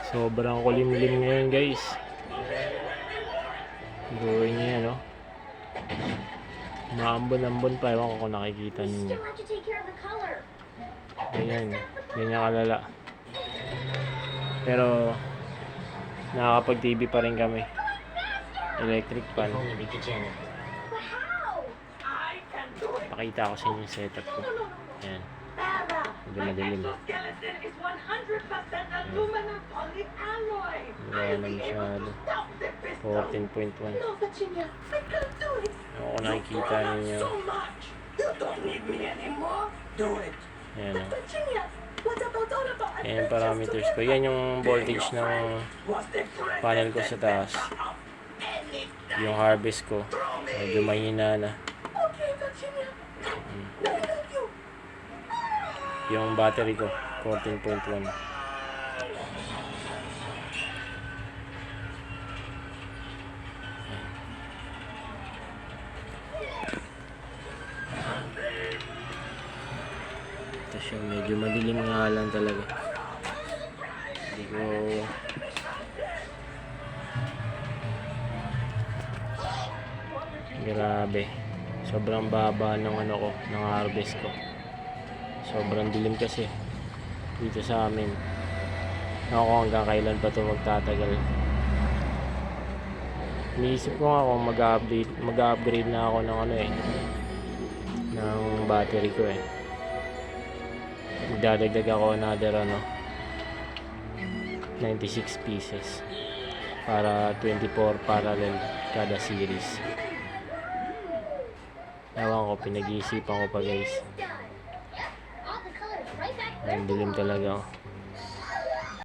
Sobrang kulimlim ngayon guys. Gawin niya no. Maambon-ambon pa. Ewan ko kung nakikita ninyo. Ayan. Ganyan kalala. Pero nakakapag TV pa rin kami. Electric fan. Pakita ko sa inyo yung setup ko. Ayan. Medyo madilim. Wala na masyado. 14.1. Ako nakikita ninyo. Ayan o. Ayan yung parameters ko. Yan yung voltage ng panel ko sa taas. Yung harvest ko medyo mahina na. Yung battery ko 14.1. Ito siya, medyo madilim nga lang talaga. Hindi ko grabe. Sobrang baba ng ano ko, ng harvest ko. Sobrang dilim kasi dito sa amin. Ako hanggang kailan pa ito magtatagal. Iniisip ko nga kung mag-upgrade na ako ng ano ng battery ko Magdadagdag ako another 96 pieces para 24 parallel kada series. Ewan ko, pinag-iisipan ko pa guys. Ang dilim talaga.